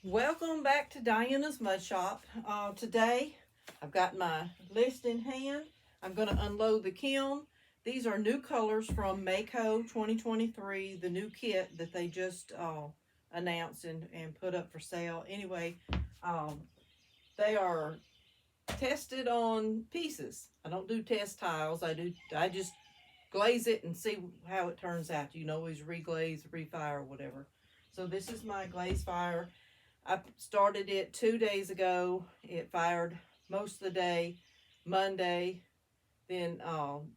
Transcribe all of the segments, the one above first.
Welcome back to Diana's Mud Shop. Today I've got my list in hand. I'm going to unload the kiln. These are new colors from Mayco 2023, the new kit that they just announced and put up for sale. Anyway, they are tested on pieces. I don't do test tiles. I just glaze it and see how it turns out. You can always reglaze, refire, whatever. So this is my glaze fire. I started it 2 days ago. It fired most of the day. Monday, then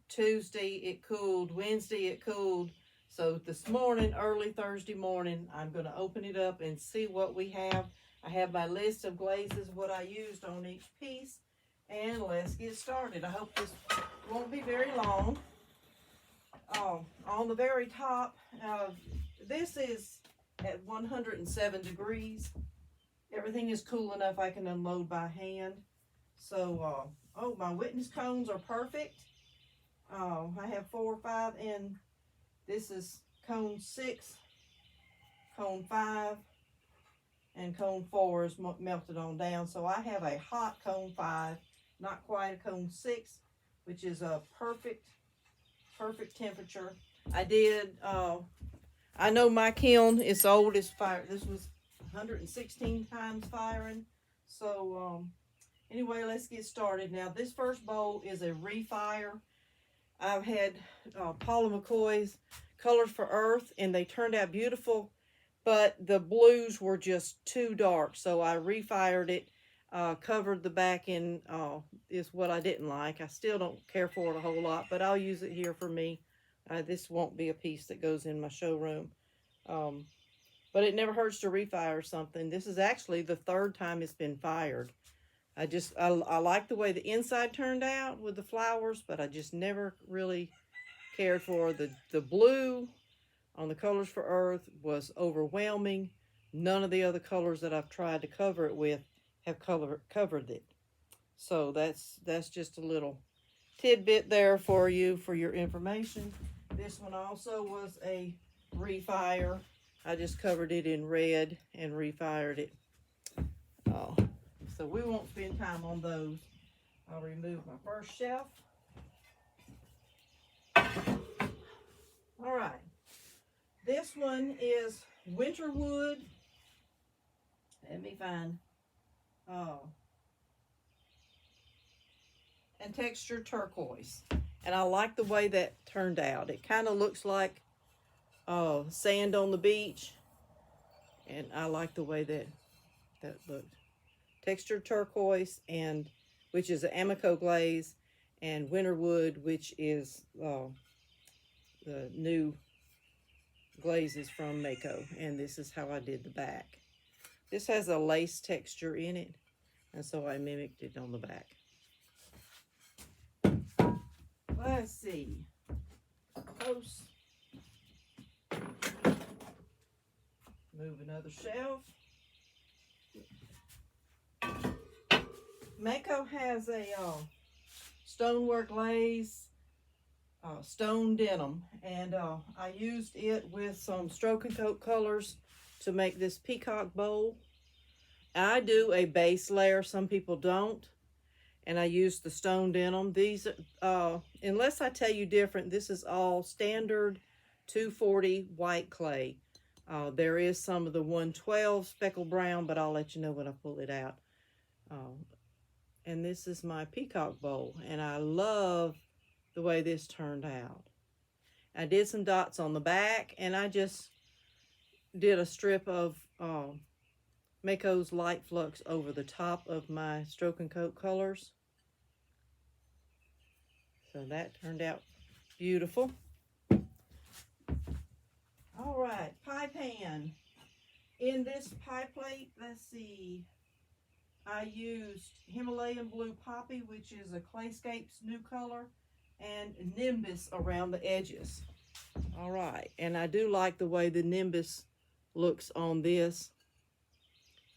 Tuesday it cooled. Wednesday it cooled. So this morning, early Thursday morning, I'm going to open it up and see what we have. I have my list of glazes, what I used on each piece. And let's get started. I hope this won't be very long. On the very top, this is at 107 degrees. Everything is cool enough I can unload by hand. So, my witness cones are perfect. I have 4 or 5, and this is cone 6, cone 5, and cone 4 is melted on down. So I have a hot cone 5, not quite a cone 6, which is a perfect temperature. I know my kiln is old, it's fire. This was 116 times firing. So anyway, let's get started. Now this first bowl is a refire. I've had Paula McCoy's Colors for Earth, and they turned out beautiful, but the blues were just too dark, so I refired it. Covered the back in is what I didn't like. I still don't care for it a whole lot, but I'll use it here for me. This won't be a piece that goes in my showroom. But it never hurts to refire something. This is actually the 3rd time it's been fired. I like the way the inside turned out with the flowers, but I just never really cared for the blue on the Colors for Earth was overwhelming. None of the other colors that I've tried to cover it with have covered it. So that's just a little tidbit there for you for your information. This one also was a refire. I just covered it in red and refired it. So we won't spend time on those. I'll remove my first shelf. All right. This one is winter wood. Let me find. And texture turquoise. And I like the way that turned out. It kind of looks like sand on the beach, and I like the way that looked. Textured turquoise, and which is an Mayco glaze, and winterwood, which is the new glazes from Mayco. And this is how I did the back. This has a lace texture in it, and so I mimicked it on the back. Let's see. Close. Move another shelf. Mayco has a stonework glaze, stone denim, and I used it with some stroke and coat colors to make this peacock bowl. I do a base layer, some people don't, and I use the stone denim. These, unless I tell you different, this is all standard 240 white clay. There is some of the 112 speckled brown, but I'll let you know when I pull it out. And this is my peacock bowl, and I love the way this turned out. I did some dots on the back, and I just did a strip of Mayco's Light Flux over the top of my stroke and coat colors. So that turned out beautiful. All right, pie pan. In this pie plate, let's see, I used Himalayan Blue Poppy, which is a ClayScapes new color, and Nimbus around the edges. All right, and I do like the way the Nimbus looks on this.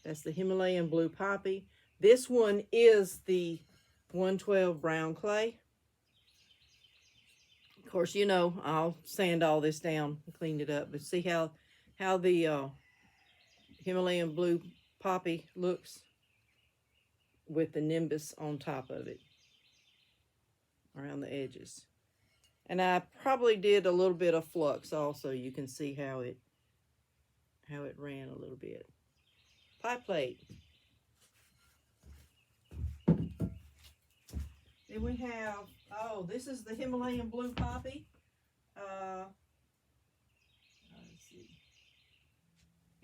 That's the Himalayan Blue Poppy. This one is the 112 brown clay. Of course, you know, I'll sand all this down and clean it up. But see how the Himalayan Blue poppy looks with the nimbus on top of it around the edges. And I probably did a little bit of flux also. You can see how it ran a little bit. Pie plate. Then we have, oh, this is the Himalayan blue poppy. Let's see.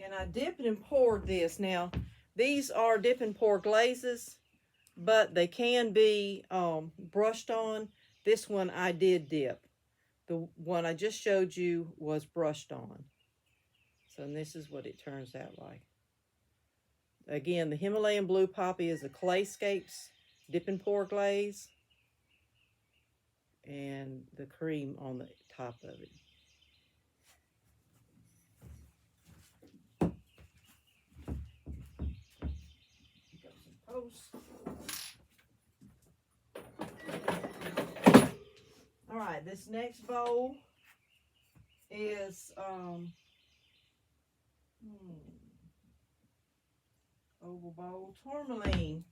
And I dipped and poured this. Now, these are dip and pour glazes, but they can be brushed on. This one I did dip. The one I just showed you was brushed on. So this is what it turns out like. Again, the Himalayan blue poppy is a ClayScapes dip and pour glaze. And the cream on the top of it. Pick up some posts. All right, this next bowl is oval bowl, tourmaline.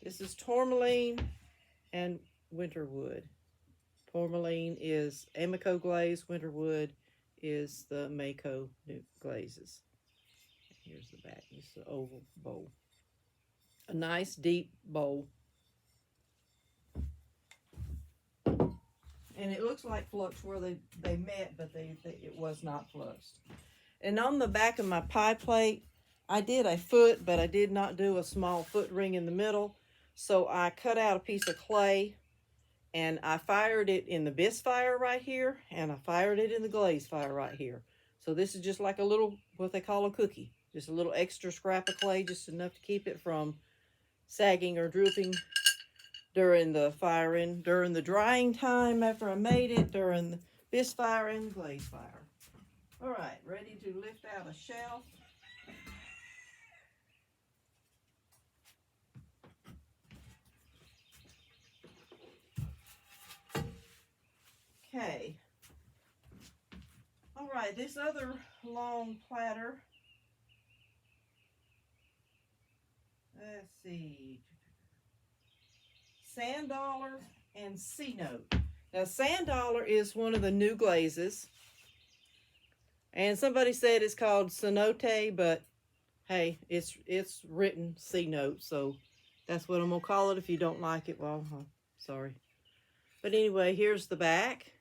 This is tourmaline and winterwood. Tourmaline is Mayco glaze. Winterwood is the Mayco glazes. Here's the back. This is the oval bowl. A nice deep bowl. And it looks like flux where they met, but it was not fluxed. And on the back of my pie plate, I did a foot, but I did not do a small foot ring in the middle. So I cut out a piece of clay. And I fired it in the bisque fire right here, and I fired it in the glaze fire right here. So this is just like a little, what they call a cookie. Just a little extra scrap of clay, just enough to keep it from sagging or drooping during the firing, during the drying time after I made it, during the bisque fire and the glaze fire. All right, ready to lift out a shelf. Okay. All right, this other long platter. Let's see. Sand Dollar and C Note. Now, Sand Dollar is one of the new glazes. And somebody said it's called Cenote, but hey, it's written C Note, so that's what I'm going to call it. If you don't like it, well, sorry. But anyway, here's the back.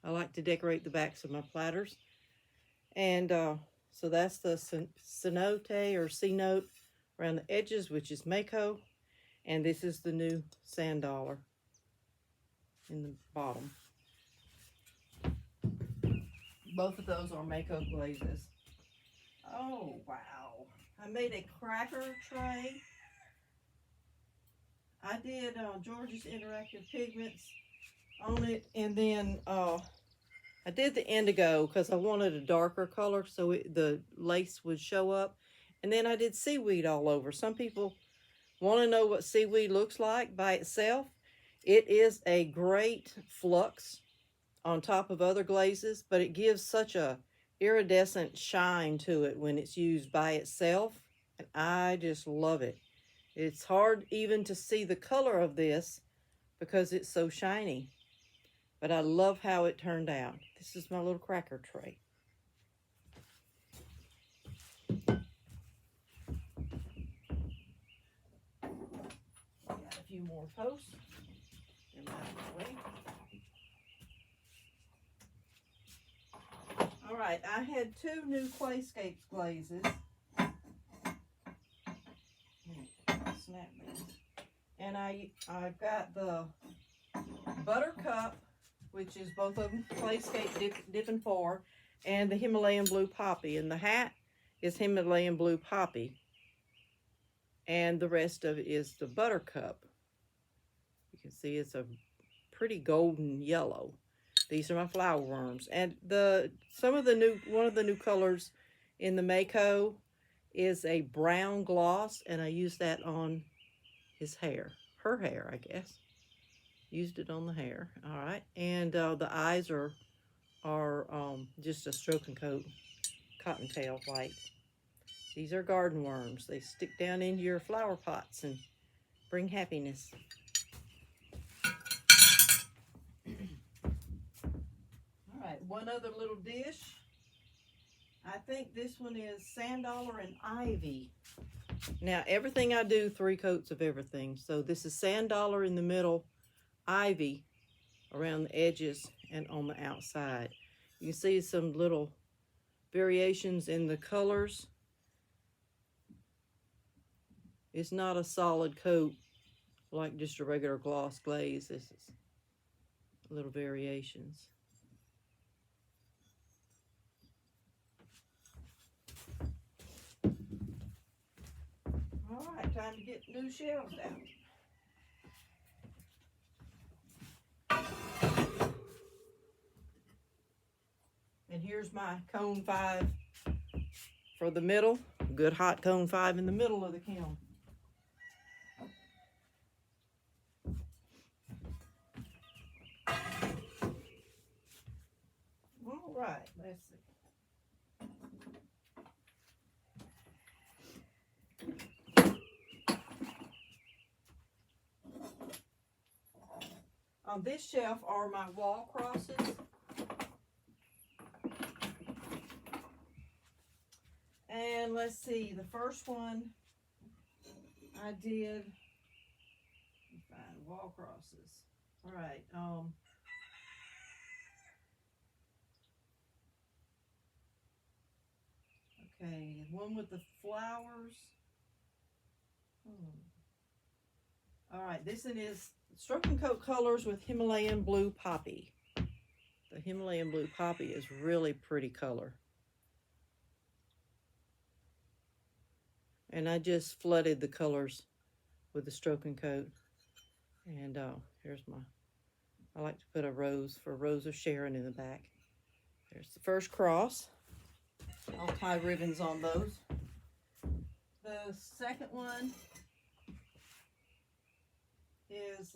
I like to decorate the backs of my platters. And so that's the Cenote or C-Note around the edges, which is Mayco. And this is the new Sand Dollar in the bottom. Both of those are Mayco glazes. Oh, wow. I made a cracker tray. I did George's Interactive Pigments on it, and then I did the indigo because I wanted a darker color so the lace would show up, and then I did seaweed all over. Some people want to know what seaweed looks like by itself. It is a great flux on top of other glazes, but it gives such a iridescent shine to it when it's used by itself, and I just love it. It's hard even to see the color of this because it's so shiny. But I love how it turned out. This is my little cracker tray. Got a few more posts. Get them out of the way. All right, I had two new ClayScapes glazes. Snap this. And I've got the Buttercup, which is both of them ClayScape dip and pour, and the Himalayan blue poppy. And the hat is Himalayan blue poppy. And the rest of it is the Buttercup. You can see it's a pretty golden yellow. These are my flower worms. And one of the new colors in the Mayco is a brown gloss, and I used that on his hair. Her hair, I guess. Used it on the hair. All right. And the eyes are just a stroke and coat cottontail white. These are garden worms. They stick down into your flower pots and bring happiness. All right, one other little dish. I think this one is sand dollar and ivy. Now, everything I do, 3 coats of everything. So this is sand dollar in the middle, ivy around the edges and on the outside. You can see some little variations in the colors. It's not a solid coat like just a regular gloss glaze. This is little variations. All right, time to get new shelves out. And here's my cone 5 for the middle. Good hot cone 5 in the middle of the kiln. All right, let's see. On this shelf are my wall crosses. And let's see, the first one I did, let me find wall crosses. All right, okay, one with the flowers. All right, this one is Stroke and Coat Colors with Himalayan Blue Poppy. The Himalayan Blue Poppy is really pretty color. And I just flooded the colors with the Stroke and Coat. And here's my, I like to put a rose for Rose of Sharon in the back. There's the first cross. I'll tie ribbons on those. The second one is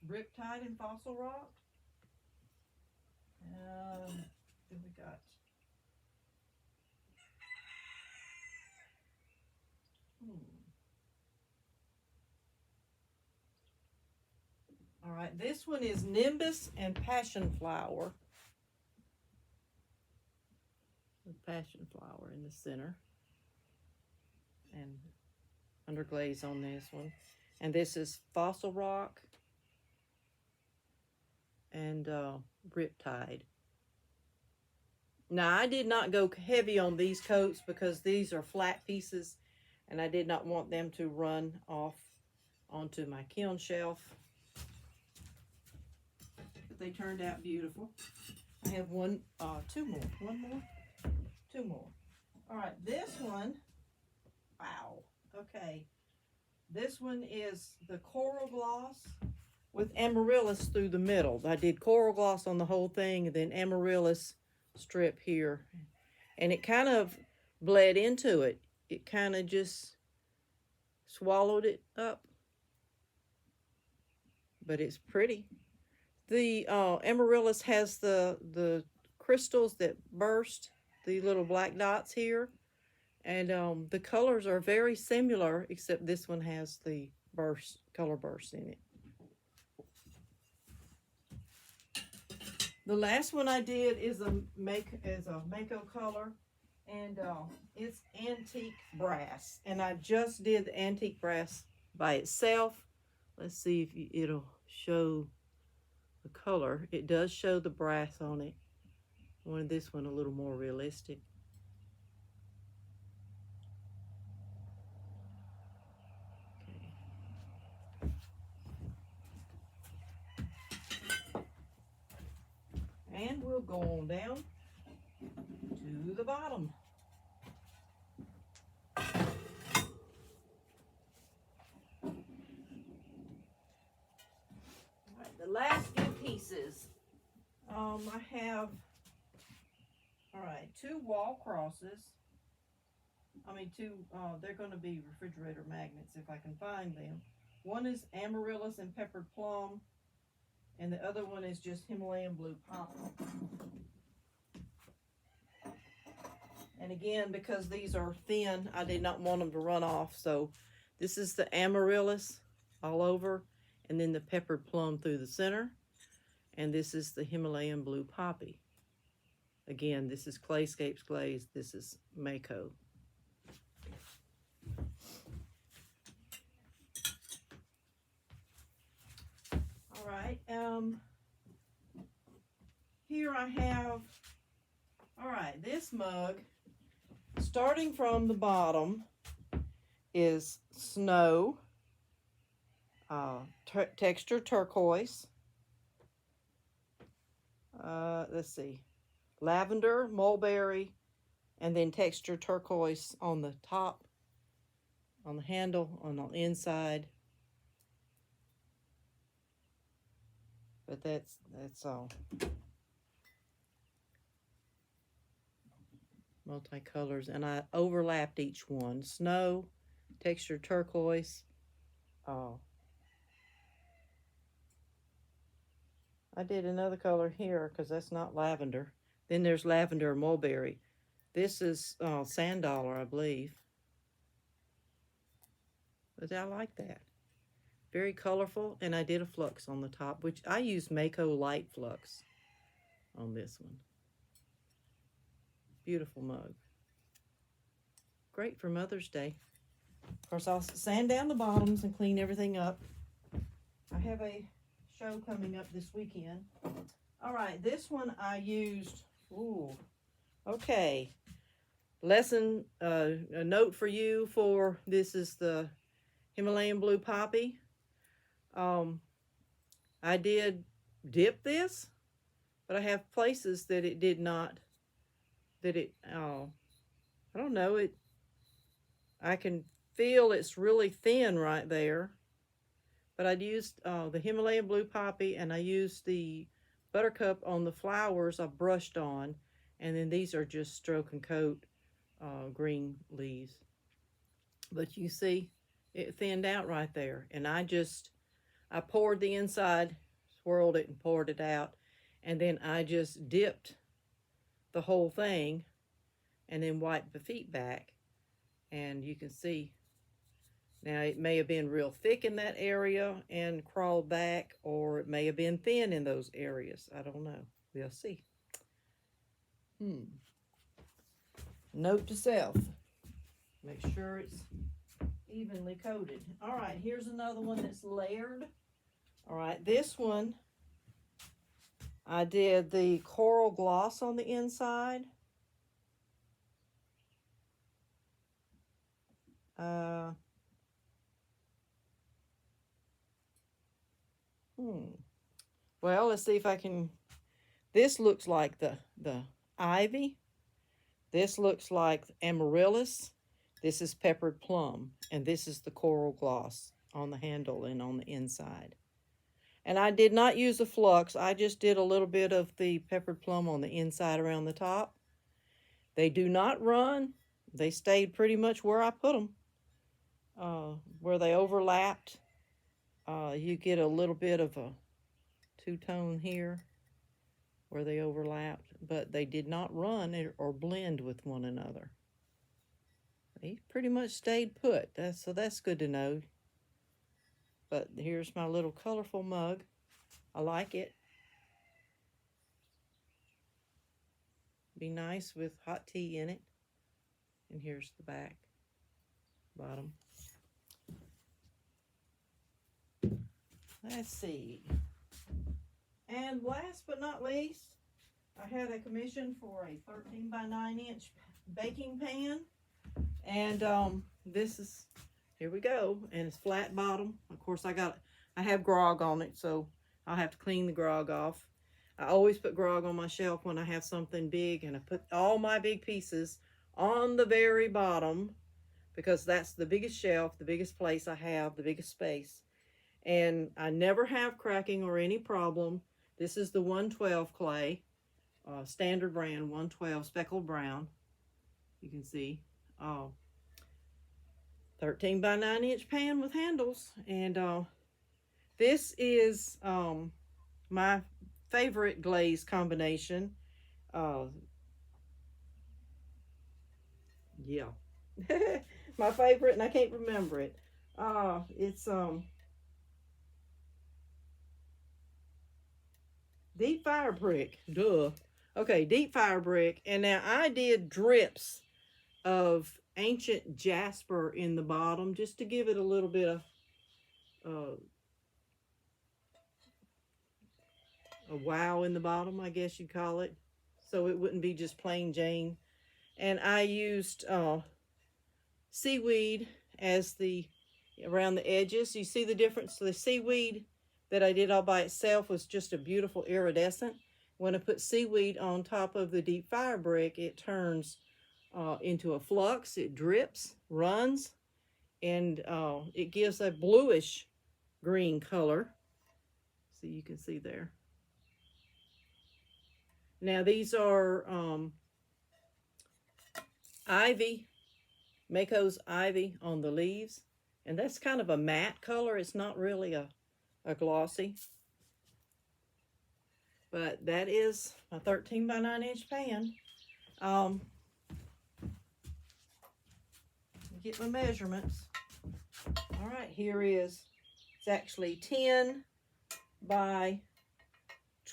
Riptide and Fossil Rock. Then we got all right, this one is Nimbus and Passion Flower. With Passion Flower in the center. And under glaze on this one. And this is Fossil Rock and Riptide. Now, I did not go heavy on these coats because these are flat pieces and I did not want them to run off onto my kiln shelf. But they turned out beautiful. I have two more. One more? Two more. All right, this one, wow, okay. This one is the Coral Gloss with Amaryllis through the middle. I did Coral Gloss on the whole thing and then Amaryllis strip here. And it kind of bled into it. It kind of just swallowed it up. But it's pretty. The Amaryllis has the crystals that burst, the little black dots here. And the colors are very similar, except this one has the color burst in it. The last one I did is a Mayco color, and it's antique brass. And I just did the antique brass by itself. Let's see if it'll show the color. It does show the brass on it. I wanted this one a little more realistic. And we'll go on down to the bottom. All right, the last few pieces. I have, all right, 2 wall crosses. They're going to be refrigerator magnets if I can find them. One is Amaryllis and Peppered Plum. And the other one is just Himalayan blue poppy. And again, because these are thin, I did not want them to run off. So this is the amaryllis all over, and then the peppered plum through the center. And this is the Himalayan blue poppy. Again, this is ClayScapes Glaze. This is Mayco. All right. Here I have, all right, this mug, starting from the bottom, is snow, texture turquoise. Let's see, lavender, mulberry, and then texture turquoise on the top, on the handle, on the inside. But that's all. Multicolors, and I overlapped each one. Snow, texture turquoise. I did another color here because that's not lavender. Then there's lavender and mulberry. This is sand dollar, I believe. But I like that. Very colorful, and I did a flux on the top, which I use Mayco light flux on this one. Beautiful mug. Great for Mother's Day. Of course, I'll sand down the bottoms and clean everything up. I have a show coming up this weekend. All right, this one I used, okay. Lesson, a note for you for, this is the Himalayan blue poppy. I did dip this, but I have places that it did not, I don't know, I can feel it's really thin right there. But I used the Himalayan blue poppy, and I used the buttercup on the flowers I brushed on, and then these are just stroke and coat green leaves. But you see, it thinned out right there, and I poured the inside, swirled it and poured it out, and then I just dipped the whole thing and then wiped the feet back, and you can see. Now, it may have been real thick in that area and crawled back, or it may have been thin in those areas. I don't know. We'll see. Note to self. Make sure it's evenly coated. All right, here's another one that's layered. All right, this one, I did the coral gloss on the inside. Well, let's see if I can. This looks like the ivy. This looks like amaryllis. This is peppered plum, and this is the coral gloss on the handle and on the inside. And I did not use a flux. I just did a little bit of the peppered plum on the inside around the top. They do not run. They stayed pretty much where I put them, where they overlapped. You get a little bit of a two-tone here where they overlapped, but they did not run or blend with one another. They pretty much stayed put. So that's good to know. But here's my little colorful mug. I like it. Be nice with hot tea in it. And here's the back, bottom. Let's see. And last but not least, I had a commission for a 13 by 9 inch baking pan. And this is, here we go. And it's flat bottom. Of course, I have grog on it, so I'll have to clean the grog off. I always put grog on my shelf when I have something big, and I put all my big pieces on the very bottom because that's the biggest shelf, the biggest place I have, the biggest space. And I never have cracking or any problem. This is the 112 clay, standard brand 112 speckled brown. You can see, 13 by 9 inch pan with handles. And this is my favorite glaze combination. Yeah. My favorite, and I can't remember it. It's deep fire brick. Duh. Okay, deep fire brick. And now I did drips of ancient jasper in the bottom just to give it a little bit of uh, a wow in the bottom, I guess you'd call it. So it wouldn't be just plain Jane. And I used seaweed as the around the edges. You see the difference? The seaweed that I did all by itself was just a beautiful iridescent. When I put seaweed on top of the deep fire brick, it turns into a flux. It drips, runs, and it gives a bluish green color. So you can see there. Now these are ivy, Mayco's ivy on the leaves. And that's kind of a matte color. It's not really a glossy. But that is a 13 by 9 inch pan. Get my measurements. All right, here is, it's actually 10 by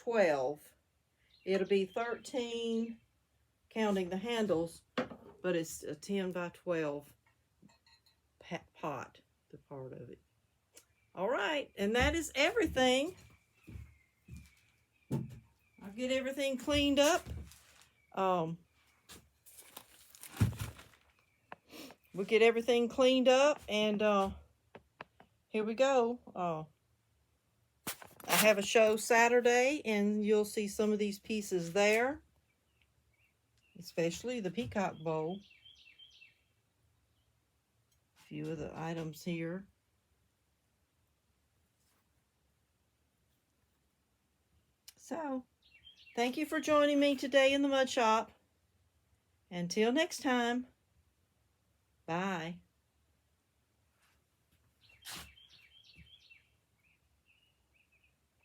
12. It'll be 13 counting the handles, but it's a 10 by 12 pot, the part of it. All right, and that is everything. I'll get everything cleaned up. We'll get everything cleaned up, and here we go. I have a show Saturday, and you'll see some of these pieces there, especially the Peacock bowl. A few of the items here. So, thank you for joining me today in the mud shop. Until next time, bye.